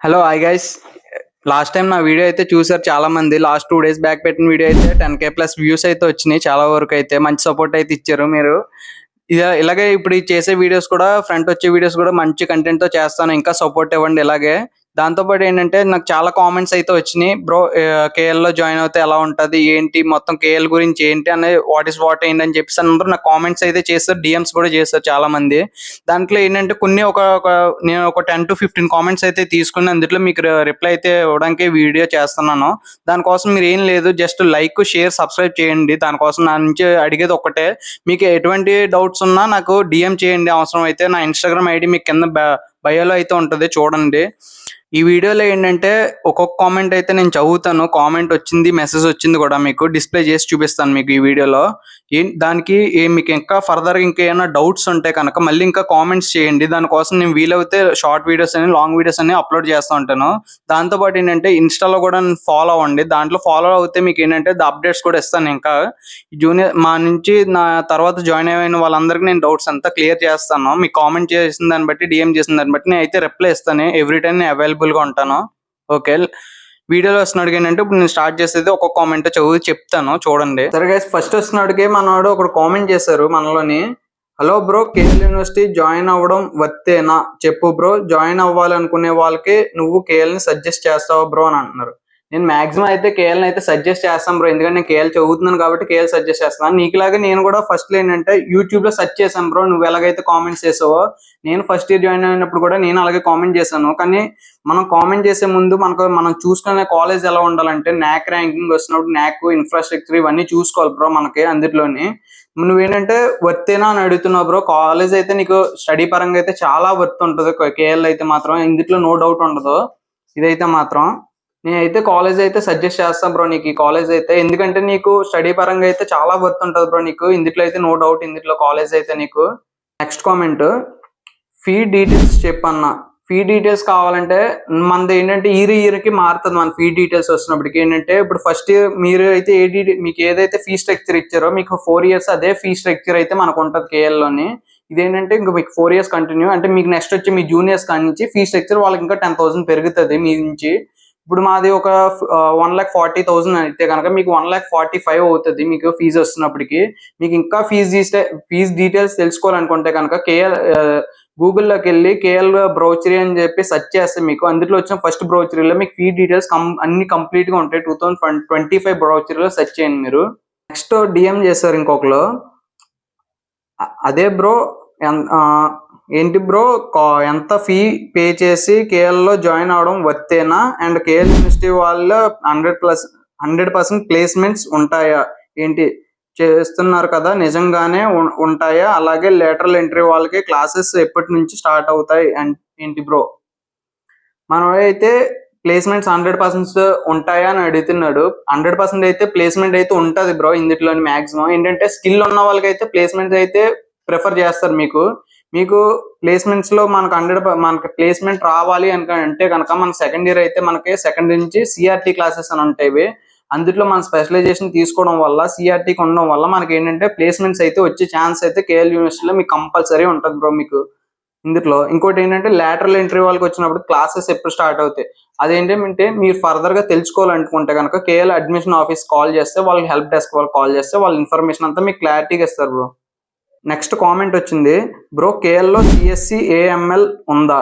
Hello hi guys. Last time నా video అయితే చూసారు చాలా మంది. లాస్ట్ 2 days బ్యాక్ పెట్టిన వీడియో అయితే 10K+ వ్యూస్ అయితే వచ్చినాయి. చాలా వరకు అయితే మంచి సపోర్ట్ అయితే ఇచ్చారు మీరు. ఇలాగే ఇప్పుడు చేసే వీడియోస్ కూడా ఫ్రంట్ వచ్చే వీడియోస్ కూడా మంచి కంటెంట్ తో చేస్తాను. ఇంకా సపోర్ట్ ఇవ్వండి ఇలాగే. దాంతోపాటు ఏంటంటే నాకు చాలా కామెంట్స్ అయితే వచ్చినాయి. బ్రో కేఎల్లో జాయిన్ అవుతే ఎలా ఉంటుంది ఏంటి మొత్తం కేఎల్ గురించి ఏంటి అనే వాట్ ఏంటి అని చెప్పేసి అందరూ నాకు కామెంట్స్ అయితే చేస్తారు, డిఎమ్స్ కూడా చేస్తారు చాలా మంది. దాంట్లో ఏంటంటే కొన్ని నేను ఒక 10 to 15 కామెంట్స్ అయితే తీసుకుని అందులో మీకు రిప్లై అయితే ఇవ్వడానికి వీడియో చేస్తున్నాను. దానికోసం మీరు ఏం లేదు, జస్ట్ లైక్ షేర్ సబ్స్క్రైబ్ చేయండి. దానికోసం నా నుంచి అడిగేది ఒక్కటే, మీకు ఎటువంటి డౌట్స్ ఉన్నా నాకు డిఎం చేయండి. అవసరం అయితే నా ఇన్స్టాగ్రామ్ ఐడి మీకు కింద బయోలో అయితే ఉంటుంది, చూడండి. ఈ వీడియోలో ఏంటంటే ఒక్కొక్క కామెంట్ అయితే నేను చదువుతాను. కామెంట్ వచ్చింది, మెసేజ్ వచ్చింది కూడా మీకు డిస్ప్లే చేసి చూపిస్తాను మీకు ఈ వీడియోలో. దానికి మీకు ఇంకా ఫర్దర్ ఇంకేమైనా డౌట్స్ ఉంటే కనుక మళ్ళీ ఇంకా కామెంట్స్ చేయండి. దానికోసం నేను వీలైతే షార్ట్ వీడియోస్ అని లాంగ్ వీడియోస్ అని అప్లోడ్ చేస్తూ ఉంటాను. దాంతోపాటు ఏంటంటే ఇన్స్టాలో కూడా ఫాలో అవ్వండి. దాంట్లో ఫాలో అవుతే మీకు ఏంటంటే అప్డేట్స్ కూడా ఇస్తాను. ఇంకా మా నుంచి నా తర్వాత జాయిన్ అయిన వాళ్ళందరికీ నేను డౌట్స్ అంతా క్లియర్ చేస్తాను. మీకు కామెంట్ చేసిన దాన్ని బట్టి, డిఎం చేసిన దాన్ని బట్టి నేను అయితే రిప్లై ఇస్తాను. ఎవ్రీ టైం నేను అవైలబుల్గా ఉంటాను. ఓకే, వీడియోలో వస్తున్నాడు ఏంటంటే ఇప్పుడు నేను స్టార్ట్ చేసేది ఒక్కొక్క కామెంట్ చదివి చెప్తాను, చూడండి. సరే గైస్, ఫస్ట్ వస్తున్నాడికి మనవాడు ఒకడు కామెంట్ చేశారు మనలోని. Hello bro, KL university join అవ్వడం వర్తేనా చెప్పు బ్రో. జాయిన్ అవ్వాలనుకునే వాళ్ళకి నువ్వు కేఎల్ని సజెస్ట్ చేస్తావా బ్రో అని అంటున్నారు. నేను మాక్సిమం అయితే కేఎల్ని అయితే సజెస్ట్ చేస్తాను బ్రో, ఎందుకంటే నేను కేఎల్ చదువుతున్నాను కాబట్టి కేఎల్ సజెస్ట్ చేస్తాను. నీకులాగా నేను కూడా ఫస్ట్ ఏంటంటే యూట్యూబ్లో సెర్చ్ చేశాను బ్రో. నువ్వు ఎలాగైతే కామెంట్స్ చేసావో నేను ఫస్ట్ ఇయర్ జాయిన్ అయినప్పుడు కూడా నేను అలాగే కామెంట్ చేశాను. కానీ మనం కామెంట్ చేసే ముందు మనం చూసుకునే కాలేజ్ ఎలా ఉండాలంటే నాక్ ర్యాంకింగ్ వచ్చినప్పుడు నాక్ ఇన్ఫ్రాస్ట్రక్చర్ ఇవన్నీ చూసుకోవాలి బ్రో మనకి. అందులోని నువ్వేంటంటే వర్తేనా అని అడుగుతున్నావు బ్రో. కాలేజ్ అయితే నీకు స్టడీ పరంగా అయితే చాలా వర్త్ ఉంటుంది. కేఎల్ అయితే మాత్రం ఇందులో నో డౌట్ ఉండదు. ఇదైతే మాత్రం నేనైతే కాలేజ్ అయితే సజెస్ట్ చేస్తాను బ్రో నీకు. ఈ కాలేజ్ అయితే ఎందుకంటే నీకు స్టడీ పరంగా అయితే చాలా వర్త్ ఉంటుంది బ్రో నీకు. ఇందులో అయితే నో డౌట్, ఇందులో కాలేజ్ అయితే నీకు. నెక్స్ట్ కామెంట్, ఫీ డీటెయిల్స్ చెప్పన్నా. ఫీ డీటెయిల్స్ కావాలంటే మనది ఏంటంటే ఇయర్కి మారుతుంది. మన ఫీ డీటెయిల్స్ వచ్చినప్పటికి ఏంటంటే ఇప్పుడు ఫస్ట్ ఇయర్ మీరు అయితే మీకు ఏదైతే ఫీ స్ట్రక్చర్ ఇచ్చారో మీకు 4 years అదే ఫీ స్ట్రక్చర్ అయితే మనకు ఉంటుంది కేఎల్లోని. ఇదేంటంటే ఇంకా మీకు 4 years కంటిన్యూ. అంటే మీకు నెక్స్ట్ వచ్చి మీ జూనియర్స్ కాడి నుంచి ఫీ స్ట్రక్చర్ వాళ్ళకి ఇంకా 10,000 పెరుగుతుంది మీ నుంచి. ఇప్పుడు మాది ఒక 1,40,000 అయితే కనుక మీకు 1,45,000 అవుతుంది మీకు ఫీజు వస్తున్నప్పటికి. మీకు ఇంకా ఫీజ్ డీటెయిల్స్ తెలుసుకోవాలనుకుంటే కనుక కేఎల్ గూగుల్లోకి వెళ్ళి కేఎల్ బ్రౌచరీ అని చెప్పి సెర్చ్ చేస్తే మీకు అందులో వచ్చిన ఫస్ట్ బ్రౌచరీలో మీకు ఫీ డీటెయిల్స్ అన్ని కంప్లీట్ గా ఉంటాయి. 2025 బ్రౌచరీలో సెర్చ్ చేయండి మీరు. నెక్స్ట్ డిఎం చేస్తారు ఇంకొకరు, అదే బ్రో ఏంటి బ్రో ఎంత ఫీ పే చేసి కేఎల్లో జాయిన్ అవడం వర్తేనా? అండ్ కేఎల్ యూనివర్సిటీ వాళ్ళు 100% ప్లేస్మెంట్స్ ఉంటాయా ఏంటి చేస్తున్నారు కదా, నిజంగానే ఉంటాయా? అలాగే లేటరల్ ఎంట్రీ వాళ్ళకి క్లాసెస్ ఎప్పటి నుంచి స్టార్ట్ అవుతాయి ఏంటి బ్రో? మనం అయితే ప్లేస్మెంట్స్ 100% ఉంటాయా అని అడుగుతున్నాడు. 100% అయితే ప్లేస్మెంట్ అయితే ఉంటుంది బ్రో. ఇందులోని మాక్సిమం ఏంటంటే స్కిల్ ఉన్న వాళ్ళకి అయితే ప్లేస్మెంట్స్ అయితే ప్రిఫర్ చేస్తారు. మీకు ప్లేస్మెంట్స్ లో మనకి ప్లేస్మెంట్ రావాలి అంటే కనుక మన సెకండ్ ఇయర్ అయితే మనకి సెకండ్ నుంచి సిఆర్టీ క్లాసెస్ అని ఉంటాయి. అందులో మన స్పెషలైజేషన్ తీసుకోవడం వల్ల సిఆర్టీకి ఉండడం వల్ల మనకి ఏంటంటే ప్లేస్మెంట్స్ అయితే వచ్చే ఛాన్స్ అయితే కేఎల్ యూనివర్సిటీలో మీకు కంపల్సరీ ఉంటుంది బ్రో మీకు. ఇందులో ఇంకోటి ఏంటంటే లేటరల్ ఎంట్రీ వాళ్ళకి వచ్చినప్పుడు క్లాసెస్ ఎప్పుడు స్టార్ట్ అవుతాయి అదేంటంటే మీరు ఫర్దర్ గా తెలుసుకోవాలనుకుంటే కనుక కేఎల్ అడ్మిషన్ ఆఫీస్ కాల్ చేస్తే వాళ్ళకి హెల్ప్ డెస్క్ వాళ్ళు కాల్ చేస్తే వాళ్ళ ఇన్ఫర్మేషన్ అంతా మీకు క్లారిటీగా ఇస్తారు బ్రో. నెక్స్ట్ కామెంట్ వచ్చింది, బ్రో కేఎల్లో సిఎస్సి ఏఎంఎల్ ఉందా?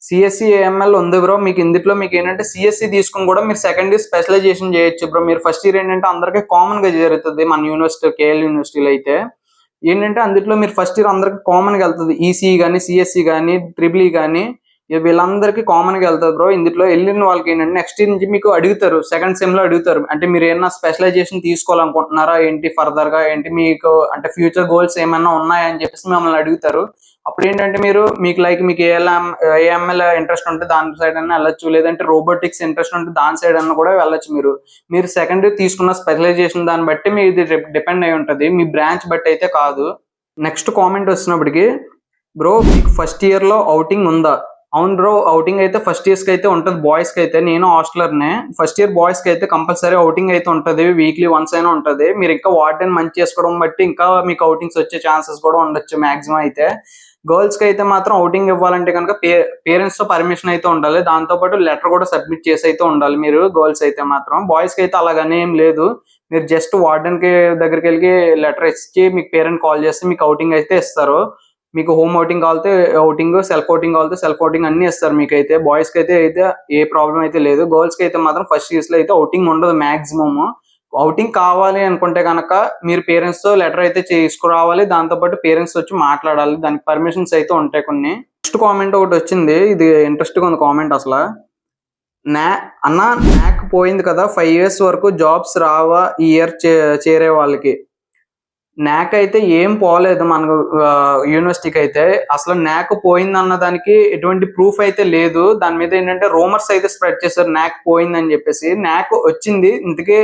సిఎస్సి ఏఎంఎల్ ఉంది బ్రో. మీకు ఇందులో మీకు ఏంటంటే సిఎస్సి తీసుకుని కూడా మీరు సెకండ్ ఇయర్ స్పెషలైజేషన్ చేయొచ్చు బ్రో. మీరు ఫస్ట్ ఇయర్ ఏంటంటే అందరికీ కామన్ గా జరుగుతుంది మన యూనివర్సిటీ కేఎల్ యూనివర్సిటీలో అయితే ఏంటంటే అందులో మీరు ఫస్ట్ ఇయర్ అందరికి కామన్ గా వెళ్తుంది. ఈసీ కానీ సిఎస్సి కానీ ట్రిపుల్ కానీ వీళ్ళందరికీ కామన్ గా వెళ్తారు బ్రో. ఇందులో వెళ్ళిన వాళ్ళకి ఏంటంటే నెక్స్ట్ ఇయర్ నుంచి మీకు అడుగుతారు, సెకండ్ సెమ్ లో అడుగుతారు, అంటే మీరు ఏమన్నా స్పెషలైజేషన్ తీసుకోవాలనుకుంటున్నారా ఏంటి, ఫర్దర్ గా ఏంటి మీకు అంటే ఫ్యూచర్ గోల్స్ ఏమన్నా ఉన్నాయా అని చెప్పేసి మిమ్మల్ని అడుగుతారు. అప్పుడు ఏంటంటే మీకు ఏఎంఎల్ ఇంట్రెస్ట్ ఉంటే దాని సైడ్ అన్నా వెళ్ళొచ్చు, లేదంటే రోబోటిక్స్ ఇంట్రెస్ట్ ఉంటే దాని సైడ్ అన్నా కూడా వెళ్ళొచ్చు. మీరు సెకండ్ ఇయర్ తీసుకున్న స్పెషలైజేషన్ దాన్ని బట్టి మీది డిపెండ్ అయి ఉంటుంది, మీ బ్రాంచ్ బట్టి అయితే కాదు. నెక్స్ట్ కామెంట్ వచ్చినప్పటికి, బ్రో మీకు ఫస్ట్ ఇయర్ లో అవుటింగ్ ఉందా? అవును బ్రో, అవుటింగ్ అయితే ఫస్ట్ ఇయర్స్ కి అయితే ఉంటుంది బాయ్స్ కి అయితే. నేను హాస్టలర్నే. ఫస్ట్ ఇయర్ బాయ్స్ కి అయితే కంపల్సరీ అవుటింగ్ అయితే ఉంటుంది, వీక్లీ వన్స్ అయినా ఉంటుంది. మీరు ఇంకా వార్డెన్ మంచి చేసుకోవడం బట్టి ఇంకా మీకు అవుటింగ్స్ వచ్చే ఛాన్సెస్ కూడా ఉండొచ్చు మాక్సిమం అయితే. గర్ల్స్ కి అయితే మాత్రం అవుటింగ్ ఇవ్వాలంటే కనుక పేరెంట్స్ తో పర్మిషన్ అయితే ఉండాలి. దాంతో పాటు లెటర్ కూడా సబ్మిట్ చేసి అయితే ఉండాలి మీరు గర్ల్స్ అయితే మాత్రం. బాయ్స్ కి అయితే అలాగనే ఏం లేదు. మీరు జస్ట్ వార్డెన్ కి దగ్గరికి వెళ్ళి లెటర్ ఇచ్చి మీకు పేరెంట్ కాల్ చేస్తే మీకు అవుటింగ్ అయితే ఇస్తారు. మీకు హోమ్ అవుటింగ్ కావాలితే అవుటింగ్, సెల్ఫ్ అవుటింగ్ కావాలితే సెల్ఫ్ అవుటింగ్ అన్ని ఇస్తారు మీకైతే. బాయ్స్ కి అయితే ఏ ప్రాబ్లం అయితే లేదు. గర్ల్స్ కి అయితే మాత్రం ఫస్ట్ ఇయర్స్ లో అయితే అవుటింగ్ ఉండదు మాక్సిమం. అవుటింగ్ కావాలి అనుకుంటే కనుక మీరు పేరెంట్స్ తో లెటర్ అయితే తీసుకురావాలి. దాంతో పాటు పేరెంట్స్ వచ్చి మాట్లాడాలి. దానికి పర్మిషన్స్ అయితే ఉంటాయి కొన్ని. నెక్స్ట్ కామెంట్ ఒకటి వచ్చింది, ఇది ఇంట్రెస్ట్ గా ఉంది కామెంట్ అసలు. నా అన్న నాక్ పోయింది కదా 5 years వరకు జాబ్స్ రావా ఈ ఇయర్ చేరే వాళ్ళకి. నాక్ అయితే ఏం పోలేదు మనకు యూనివర్సిటీకి అయితే. అసలు నాక్ పోయింది అన్న దానికి ఎటువంటి ప్రూఫ్ అయితే లేదు. దాని మీద ఏంటంటే రూమర్స్ అయితే స్ప్రెడ్ చేశారు నాక్ పోయిందని చెప్పేసి. నాక్ వచ్చింది ఇంతకీ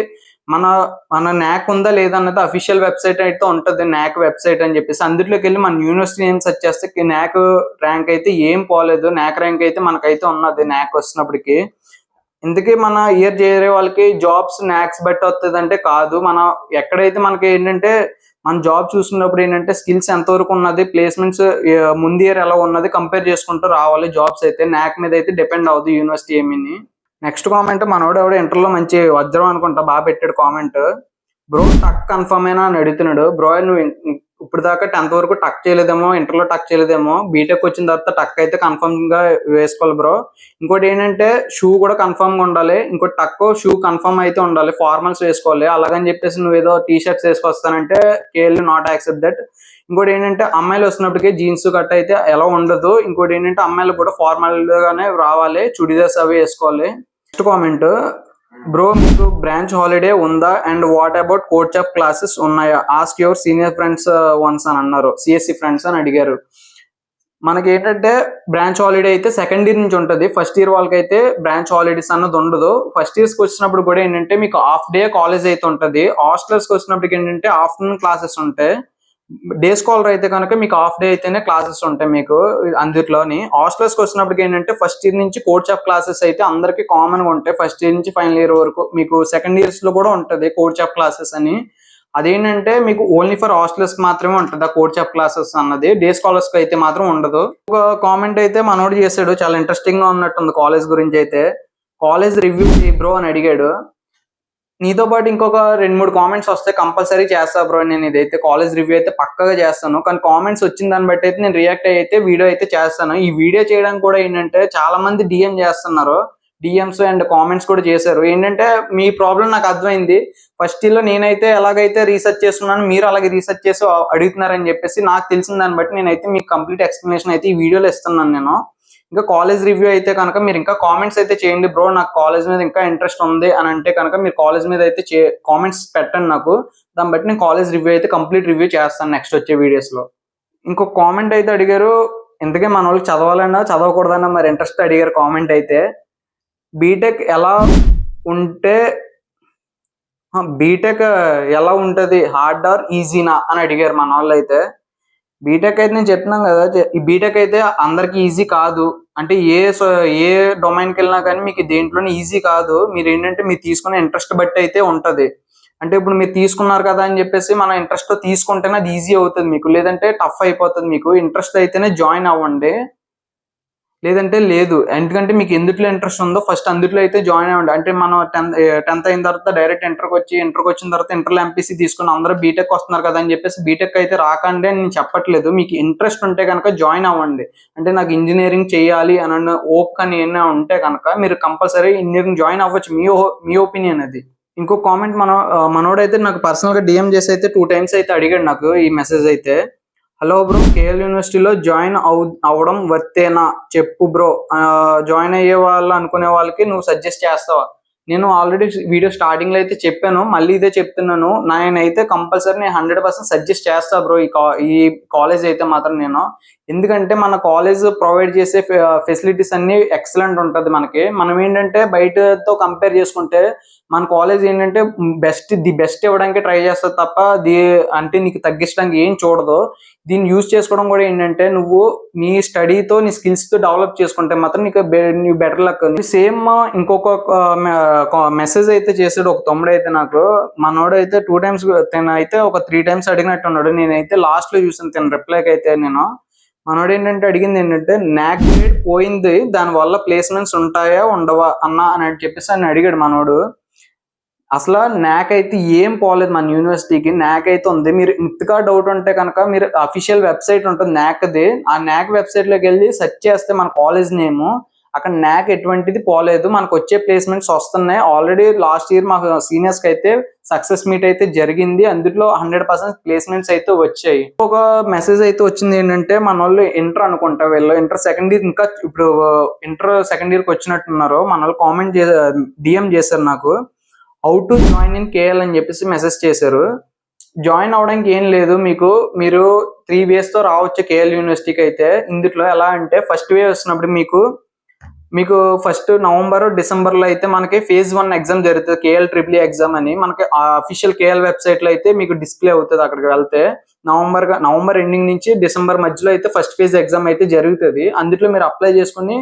మన మన నాక్ ఉందా లేదా అన్నది అఫీషియల్ వెబ్సైట్ అయితే ఉంటది, నాక్ వెబ్సైట్ అని చెప్పేసి. అందులోకి వెళ్ళి మన యూనివర్సిటీ నేమ్ సెర్చ్ చేస్తే నాక్ ర్యాంక్ అయితే ఏం పోలేదు. నాక్ ర్యాంక్ అయితే మనకైతే ఉన్నది నాక్ వచ్చినప్పటికి. ఇందుకే మన ఇయర్ చేరే వాళ్ళకి జాబ్స్ నాక్స్ బట్టి వస్తుంది అంటే కాదు. మనం ఎక్కడైతే మనకి ఏంటంటే మన జాబ్ చూసుకున్నప్పుడు ఏంటంటే స్కిల్స్ ఎంతవరకు ఉన్నది, ప్లేస్మెంట్స్ ముందు ఇయర్ ఎలా ఉన్నది కంపేర్ చేసుకుంటూ రావాలి. జాబ్స్ అయితే నాక్ మీద అయితే డిపెండ్ అవుతుంది యూనివర్సిటీ ఏమీని. నెక్స్ట్ కామెంట్ మనోడు ఎవడో ఇంటర్లో మంచి వజ్రం అనుకుంటా బాగా పెట్టాడు కామెంట్. బ్రో టక్ కన్ఫర్మ్ అయినా అని అడుగుతున్నాడు. బ్రో నువ్వు ఇప్పుడు దాకా 10th వరకు టక్ చేయలేదేమో, ఇంటర్లో టక్ చేయలేదేమో, బీటెక్ వచ్చిన తర్వాత టక్ అయితే కన్ఫర్మ్ గా వేసుకోవాలి బ్రో. ఇంకోటి ఏంటంటే షూ కూడా కన్ఫర్మ్ గా ఉండాలి. ఇంకోటి టక్ షూ కన్ఫర్మ్ అయితే ఉండాలి. ఫార్మల్స్ వేసుకోవాలి. అలాగని చెప్పేసి నువ్వు ఏదో టీ షర్ట్స్ వేసుకొస్తానంటే కేఎల్ నాట్ యాక్సెప్ట్ దట్. ఇంకోటి ఏంటంటే అమ్మాయిలు వచ్చినప్పటికీ జీన్స్ కట్ అయితే ఎలా ఉండదు. ఇంకోటి ఏంటంటే అమ్మాయిలు కూడా ఫార్మల్ గానే రావాలి, చుడిదార్స్ అవి వేసుకోవాలి. నెక్స్ట్ కామెంట్, బ్రో మీకు బ్రాంచ్ హాలిడే ఉందా and what about coach of classes ఉన్నాయా, ask your senior friends ones అని అన్నారు. సిఎస్సి ఫ్రెండ్స్ అని అడిగారు. మనకి ఏంటంటే బ్రాంచ్ హాలిడే అయితే సెకండ్ ఇయర్ నుంచి ఉంటుంది. ఫస్ట్ ఇయర్ వాళ్ళకైతే బ్రాంచ్ హాలిడేస్ అన్నది ఉండదు. ఫస్ట్ ఇయర్స్ కి వచ్చినప్పుడు కూడా ఏంటంటే మీకు హాఫ్ డే కాలేజ్ అయితే ఉంటుంది. హాస్టల్స్ కి వచ్చినప్పటికి ఏంటంటే ఆఫ్టర్నూన్ క్లాసెస్ ఉంటాయి. డే స్కాలర్ అయితే కనుక మీకు హాఫ్ డే అయితేనే క్లాసెస్ ఉంటాయి మీకు అందులోని. హాస్టల్స్ కి వచ్చినప్పటికి ఏంటంటే ఫస్ట్ ఇయర్ నుంచి కోచ్ ఆఫ్ క్లాసెస్ అయితే అందరికి కామన్ గా ఉంటాయి. ఫస్ట్ ఇయర్ నుంచి ఫైనల్ ఇయర్ వరకు మీకు సెకండ్ ఇయర్స్ లో కూడా ఉంటది కోచ్ ఆఫ్ క్లాసెస్ అని. అదేంటంటే మీకు ఓన్లీ ఫర్ హాస్టల్స్ మాత్రమే ఉంటుంది ఆ కోచ్ ఆఫ్ క్లాసెస్ అన్నది. డే స్కాలర్స్ కి అయితే మాత్రం ఉండదు. ఒక కామెంట్ అయితే మనోడు చేశాడు, చాలా ఇంట్రెస్టింగ్ గా ఉన్నట్టుంది కాలేజ్ గురించి అయితే. కాలేజ్ రివ్యూ బ్రో అని అడిగాడు. నీతో పాటు ఇంకొక 2-3 కామెంట్స్ వస్తే కంపల్సరీ చేస్తా బ్రో. నేను ఇదైతే కాలేజ్ రివ్యూ అయితే పక్కగా చేస్తాను. కానీ కామెంట్స్ వచ్చిన దాన్ని బట్టి అయితే నేను రియాక్ట్ అయితే వీడియో అయితే చేస్తాను. ఈ వీడియో చేయడానికి కూడా ఏంటంటే చాలా మంది డిఎం చేస్తున్నారు. డిఎంస్ అండ్ కామెంట్స్ కూడా చేశారు. ఏంటంటే మీ ప్రాబ్లం నాకు అర్థమైంది. ఫస్ట్ లో నేనైతే ఎలాగైతే రీసెర్చ్ చేస్తున్నాను మీరు అలాగే రీసెర్చ్ చేసి అడుగుతున్నారని చెప్పేసి నాకు తెలిసిన దాన్ని బట్టి నేనైతే మీకు కంప్లీట్ ఎక్స్ప్లెనేషన్ అయితే ఈ వీడియోలో ఇస్తున్నాను నేను. ఇంకా కాలేజ్ రివ్యూ అయితే కనుక మీరు ఇంకా కామెంట్స్ అయితే చేయండి బ్రో. నాకు కాలేజ్ మీద ఇంకా ఇంట్రెస్ట్ ఉంది అని అంటే కనుక మీరు కాలేజ్ మీద అయితే కామెంట్స్ పెట్టండి నాకు. దాన్ని బట్టి నేను కాలేజ్ రివ్యూ అయితే కంప్లీట్ రివ్యూ చేస్తాను నెక్స్ట్ వచ్చే వీడియోస్ లో. ఇంకొక కామెంట్ అయితే అడిగారు, ఇంతకే మన వాళ్ళకి చదవాలన్నా చదవకూడదన్నా మరి ఇంట్రెస్ట్ అడిగారు కామెంట్ అయితే. బీటెక్ ఎలా ఉంటే బీటెక్ ఎలా ఉంటది, హార్డ్ ఆర్ ఈజీనా అని అడిగారు మన వాళ్ళు అయితే. బీటెక్ అయితే నేను చెప్తున్నాను కదా, ఈ బీటెక్ అయితే అందరికి ఈజీ కాదు. అంటే ఏ డొమైన్కి వెళ్ళినా కానీ మీకు దేంట్లోనే ఈజీ కాదు. మీరు ఏంటంటే మీరు తీసుకునే ఇంట్రెస్ట్ బట్టి అయితే ఉంటది. అంటే ఇప్పుడు మీరు తీసుకున్నారు కదా అని చెప్పేసి మన ఇంట్రెస్ట్ తో తీసుకుంటేనే అది ఈజీ అవుతుంది మీకు, లేదంటే టఫ్ అయిపోతుంది మీకు. ఇంట్రెస్ట్ అయితేనే జాయిన్ అవ్వండి, లేదంటే లేదు. ఎందుకంటే మీకు ఎందుట్లో ఇంట్రెస్ట్ ఉందో ఫస్ట్ అందుట్లో అయితే జాయిన్ అవ్వండి. అంటే మనం 10th అయిన తర్వాత డైరెక్ట్ ఇంటర్కి వచ్చిన తర్వాత ఇంటర్లో ఎంపీసీ తీసుకుని అందరూ బీటెక్ వస్తున్నారు కదా అని చెప్పేసి బీటెక్ అయితే రాకండి అని నేను చెప్పట్లేదు. మీకు ఇంట్రెస్ట్ ఉంటే కనుక జాయిన్ అవ్వండి. అంటే నాకు ఇంజనీరింగ్ చేయాలి అని ఓపిక అని ఏమైనా ఉంటే కనుక మీరు కంపల్సరీ ఇంజనీరింగ్ జాయిన్ అవ్వచ్చు. మీ ఒపీనియన్ అది. ఇంకో కామెంట్ మనోడైతే నాకు పర్సనల్ గా డిఎం చేసి అయితే 2 times అయితే అడిగాడు నాకు ఈ మెసేజ్ అయితే. హలో బ్రో, కేఎల్ యూనివర్సిటీలో జాయిన్ అవ్వడం వర్తేనా చెప్పు బ్రో. జాయిన్ అయ్యే వాళ్ళు అనుకునే వాళ్ళకి నువ్వు సజెస్ట్ చేస్తావా? నేను ఆల్రెడీ వీడియో స్టార్టింగ్ లో అయితే చెప్పాను, మళ్ళీ ఇదే చెప్తున్నాను. నేనైతే కంపల్సరీ నేను 100% సజెస్ట్ చేస్తా బ్రో ఈ కాలేజ్ అయితే మాత్రం నేను. ఎందుకంటే మన కాలేజ్ ప్రొవైడ్ చేసే ఫెసిలిటీస్ అన్ని ఎక్సలెంట్ ఉంటది మనకి. మనం ఏంటంటే బయటతో కంపేర్ చేసుకుంటే మన కాలేజ్ ఏంటంటే ది బెస్ట్ ఇవ్వడానికి ట్రై చేస్తుంది తప్ప అంటే నీకు తగ్గించడానికి ఏం చూడదు. దీన్ని యూజ్ చేసుకోవడం కూడా ఏంటంటే నువ్వు నీ స్టడీతో నీ స్కిల్స్ తో డెవలప్ చేసుకుంటే మాత్రం నీకు బెటర్ లక్. సేమ్ ఇంకొక మెసేజ్ అయితే చేసాడు ఒక తమ్ముడు అయితే నాకు. మనోడు అయితే 2 times, తన అయితే ఒక 3 times అడిగినట్టు ఉన్నాడు. నేనైతే లాస్ట్ లో చూసాను తన రిప్లైకి అయితే నేను. మనోడు ఏంటంటే అడిగింది ఏంటంటే నాక్ గ్రేడ్ పోయింది, దానివల్ల ప్లేస్మెంట్స్ ఉంటాయా ఉండవా అన్న అని చెప్పేసి అని అడిగాడు మనోడు. అసలు నాక్ అయితే ఏం పోలేదు మన యూనివర్సిటీకి, నాక్ అయితే ఉంది. మీరు ఇంతగా డౌట్ ఉంటే కనుక మీరు అఫీషియల్ వెబ్సైట్ ఉంటుంది నాక్ది, ఆ నాక్ వెబ్సైట్ లోకి వెళ్ళి సెర్చ్ చేస్తే మన కాలేజ్ నేమ్, అక్కడ నాక్ ఎటువంటిది పోలేదు, మనకు వచ్చే ప్లేస్మెంట్స్ వస్తున్నాయి. ఆల్రెడీ లాస్ట్ ఇయర్ మాకు సీనియర్స్ కి అయితే సక్సెస్ మీట్ అయితే జరిగింది, అందులో 100% ప్లేస్మెంట్స్ అయితే వచ్చాయి. ఒక మెసేజ్ అయితే వచ్చింది ఏంటంటే, మన వాళ్ళు ఇంటర్ అనుకుంటా, వీళ్ళు ఇంటర్ సెకండ్ ఇయర్, ఇంకా ఇప్పుడు ఇంటర్ సెకండ్ ఇయర్ కి వచ్చినట్టున్నారు. మన వాళ్ళు కామెంట్ డిఎం చేశారు నాకు, how to join in KL అని చెప్పేసి మెసేజ్ చేశారు. జాయిన్ అవడానికి ఏం లేదు, మీరు 3 ways తో రావచ్చు కేఎల్ యూనివర్సిటీకి. అయితే ఇందులో ఎలా అంటే, ఫస్ట్ వే వచ్చినప్పుడు మీకు ఫస్ట్ నవంబర్ డిసెంబర్ లో అయితే మనకి ఫేజ్ 1 ఎగ్జామ్ జరుగుతుంది, కేఎల్ ట్రిపుల్ ఎగ్జామ్ అని. మనకి అఫీషియల్ కేఎల్ వెబ్సైట్ లో అయితే మీకు డిస్ప్లే అవుతుంది. అక్కడికి వెళ్తే నవంబర్ ఎండింగ్ నుంచి డిసెంబర్ మధ్యలో అయితే ఫస్ట్ ఫేజ్ ఎగ్జామ్ అయితే జరుగుతుంది. అందులో మీరు అప్లై చేసుకుని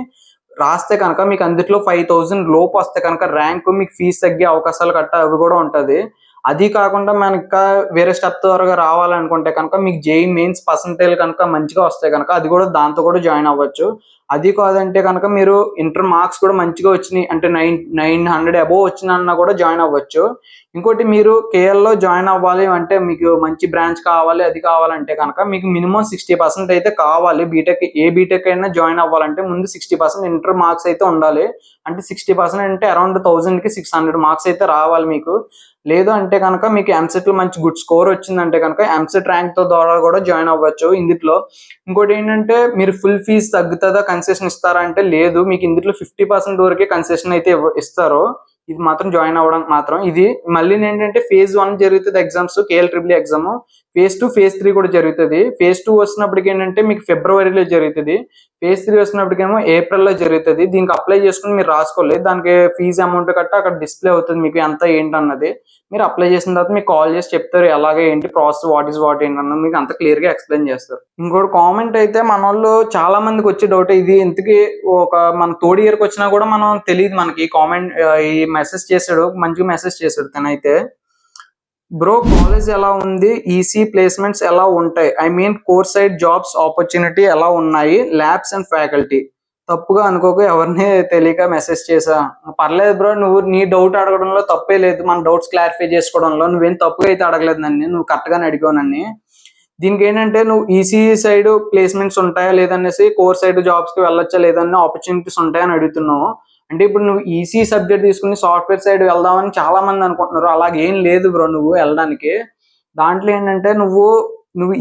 రాస్తే కనుక మీకు అందులో 5,000 లోపు వస్తే కనుక ర్యాంక్, మీకు ఫీజు తగ్గే అవకాశాలు కట్ట అవి కూడా ఉంటది. అది కాకుండా మనకి ఇంకా వేరే స్టెప్ త్వరగా రావాలనుకుంటే కనుక మీకు జేఈ మెయిన్స్ పర్సంటేజ్ కనుక మంచిగా వస్తే కనుక అది కూడా దాంతో కూడా జాయిన్ అవ్వచ్చు. అది కాదంటే కనుక మీరు ఇంటర్ మార్క్స్ కూడా మంచిగా వచ్చినాయి అంటే 900 అబోవ్ వచ్చినా కూడా జాయిన్ అవ్వచ్చు. ఇంకోటి, మీరు కేఎల్ లో జాయిన్ అవ్వాలి అంటే, మీకు మంచి బ్రాంచ్ కావాలి, అది కావాలంటే కనుక మీకు మినిమం 60% అయితే కావాలి. బీటెక్ అయినా జాయిన్ అవ్వాలంటే ముందు 60% ఇంటర్ మార్క్స్ అయితే ఉండాలి. అంటే 60% అంటే అరౌండ్ 1000 కి 600 మార్క్స్ అయితే రావాలి మీకు. లేదు అంటే కనుక మీకు ఎంసెట్ లో మంచి గుడ్ స్కోర్ వచ్చిందంటే కనుక ఎంసెట్ ర్యాంక్ తో ద్వారా కూడా జాయిన్ అవ్వచ్చు ఇందులో. ఇంకోటి ఏంటంటే, మీరు ఫుల్ ఫీజు తగ్గుతుందా, కన్సెషన్ ఇస్తారా అంటే లేదు, మీకు ఇందులో 50% వరకే కన్సెషన్ అయితే ఇస్తారు. ఇది మాత్రం జాయిన్ అవ్వడానికి మాత్రం. ఇది మళ్ళీ ఏంటంటే ఫేజ్ 1 జరుగుతుంది exams, KL triple exam. Phase 2 phase 3 కూడా జరుగుతుంది. ఫేజ్ 2 వచ్చినప్పటికి ఏంటంటే మీకు ఫిబ్రవరిలో జరుగుతుంది. ఫేజ్ 3 వచ్చినప్పటికేమో ఏప్రిల్లో జరుగుతుంది. దీనికి అప్లై చేసుకుని మీరు రాసుకోవాలి. దానికి ఫీజు అమౌంట్ కట్ట అక్కడ డిస్ప్లే అవుతుంది మీకు ఎంత ఏంటన్నది. మీరు అప్లై చేసిన తర్వాత మీకు కాల్ చేసి చెప్తారు ఎలాగే ఏంటి ప్రాసెస్, వాట్ ఏంటన్నది మీకు అంత క్లియర్ గా ఎక్స్ప్లెయిన్ చేస్తారు. ఇంకోటి కామెంట్ అయితే, మన వాళ్ళు చాలా మందికి వచ్చే డౌట్ ఇది, ఇంతకీ మన థర్డ్ ఇయర్ కి వచ్చినా కూడా మనం తెలియదు మనకి. కామెంట్ ఈ మెసేజ్ చేశాడు, మంచిగా మెసేజ్ చేశాడు తనైతే. బ్రో కాలేజ్ ఎలా ఉంది, ఈసీ ప్లేస్మెంట్స్ ఎలా ఉంటాయి, I mean core side jobs opportunity ఎలా ఉన్నాయి, ల్యాబ్స్ అండ్ ఫ్యాకల్టీ. తప్పుగా అనుకోకు, ఎవరిని తెలియక మెసేజ్ చేసా. పర్లేదు బ్రో, నువ్వు నీ డౌట్ అడగడంలో తప్పే లేదు, మన డౌట్స్ క్లారిఫై చేసుకోవడంలో నువ్వేం తప్పుగా అయితే అడగలేదు నన్ను, నువ్వు కరెక్ట్ గానే అడిగావు నన్ను. దీనికి ఏంటంటే, నువ్వు ఈసీ సైడ్ ప్లేస్మెంట్స్ ఉంటాయా లేదనేసి, కోర్ సైడ్ జాబ్స్ కి వెళ్ళొచ్చా లేదన్న ఆపర్చునిటీస్ ఉంటాయని అడుగుతున్నావు. అంటే ఇప్పుడు నువ్వు ఈసీ సబ్జెక్ట్ తీసుకుని సాఫ్ట్వేర్ సైడ్ వెళ్దామని చాలా మంది అనుకుంటున్నారు. అలాగే ఏం లేదు బ్రో, నువ్వు వెళ్ళడానికి దాంట్లో ఏంటంటే, నువ్వు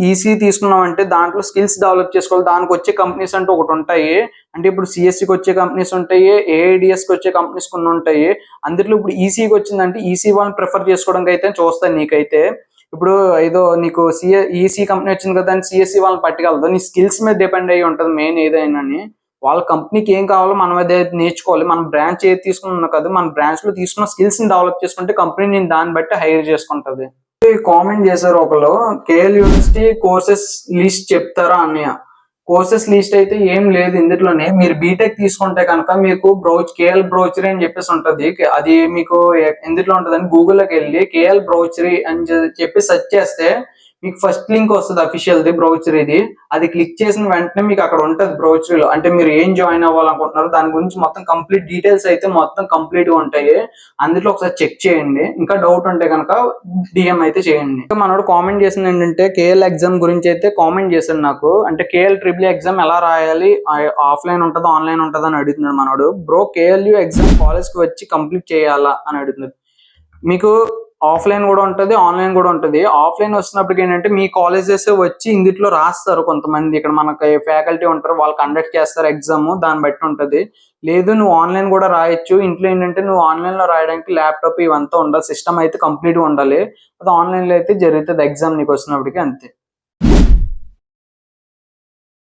ఈసీ తీసుకున్నావు అంటే దాంట్లో స్కిల్స్ డెవలప్ చేసుకోవాలి. దానికి వచ్చే కంపెనీస్ అంటే ఒకటి ఉంటాయి. అంటే ఇప్పుడు సిఎస్సికి వచ్చే కంపెనీస్ ఉంటాయి, ఏఐడిఎస్ కి వచ్చే కంపెనీస్ కొన్ని ఉంటాయి. అందులో ఇప్పుడు ఈసీకి వచ్చిందంటే ఈసీ వాళ్ళని ప్రిఫర్ చేసుకోవడానికి అయితే చూస్తాను. నీకైతే ఇప్పుడు ఏదో నీకు ఈసీ కంపెనీ వచ్చింది కదా అని సిఎస్సి వాళ్ళని పట్టుకెళ్తావు, నీ స్కిల్స్ మీద డిపెండ్ అయ్యి ఉంటుంది మెయిన్ ఏదైనా. వాళ్ళ కంపెనీకి ఏం కావాలో మనం అదే నేర్చుకోవాలి. మన బ్రాంచ్ ఏది తీసుకున్నా కదా, మన బ్రాంచ్ లో తీసుకున్న స్కిల్స్ ని డెవలప్ చేసుకుంటే కంపెనీ నేను దాన్ని బట్టి హైర్ చేసుకుంటది. కామెంట్ చేశారు ఒకళ్ళు, కేఎల్ యూనివర్సిటీ కోర్సెస్ లిస్ట్ చెప్తారా అన్నయ్య. కోర్సెస్ లిస్ట్ అయితే ఏం లేదు ఇందులోనే. మీరు బీటెక్ తీసుకుంటే కనుక మీకు కేఎల్ బ్రోచరీ అని చెప్పేసి ఉంటది. అది మీకు ఎందులో ఉంటదని గూగుల్లోకి వెళ్ళి కేఎల్ బ్రోచరీ అని చెప్పి సెర్చ్ చేస్తే మీకు ఫస్ట్ లింక్ వస్తుంది అఫీషియల్ది, బ్రౌచరీది. అది క్లిక్ చేసిన వెంటనే మీకు అక్కడ ఉంటది బ్రౌచరీలో, అంటే మీరు ఏం జాయిన్ అవ్వాలనుకుంటున్నారు దాని గురించి మొత్తం కంప్లీట్ డీటెయిల్స్ అయితే మొత్తం కంప్లీట్ గా ఉంటాయి. అందులో ఒకసారి చెక్ చేయండి. ఇంకా డౌట్ ఉంటే కనుక డిఎం అయితే చేయండి. ఇంకా మనోడు కామెంట్ చేసింది ఏంటంటే, కేఎల్ ఎగ్జామ్ గురించి అయితే కామెంట్ చేశాడు నాకు. అంటే కేఎల్ ట్రిపుల్ ఎగ్జామ్ ఎలా రాయాలి, ఆఫ్లైన్ ఉంటుందా ఆన్లైన్ ఉంటుందా అని అడుగుతున్నాడు మనోడు. బ్రో కేఎల్యూ ఎగ్జామ్ కాలేజ్ కి వచ్చి కంప్లీట్ చేయాలా అని అడుగుతున్నాడు. మీకు ఆఫ్లైన్ కూడా ఉంటది, ఆన్లైన్ కూడా ఉంటది. ఆఫ్లైన్ వస్తున్నప్పటికి ఏంటంటే, మీ కాలేజెస్ వచ్చి ఇందులో రాస్తారు కొంతమంది. ఇక్కడ మనకి ఫ్యాకల్టీ ఉంటారు, వాళ్ళు కండక్ట్ చేస్తారు ఎగ్జామ్, దాన్ని బట్టి ఉంటది. లేదు నువ్వు ఆన్లైన్ కూడా రాయొచ్చు. ఇంట్లో ఏంటంటే నువ్వు ఆన్లైన్ లో రాయడానికి ల్యాప్టాప్ ఇవంతా ఉండాలి, సిస్టమ్ అయితే కంప్లీట్ గా ఉండాలి. అది ఆన్లైన్ లో అయితే జరుగుతుంది ఎగ్జామ్ నీకు వచ్చినప్పటికీ, అంతే.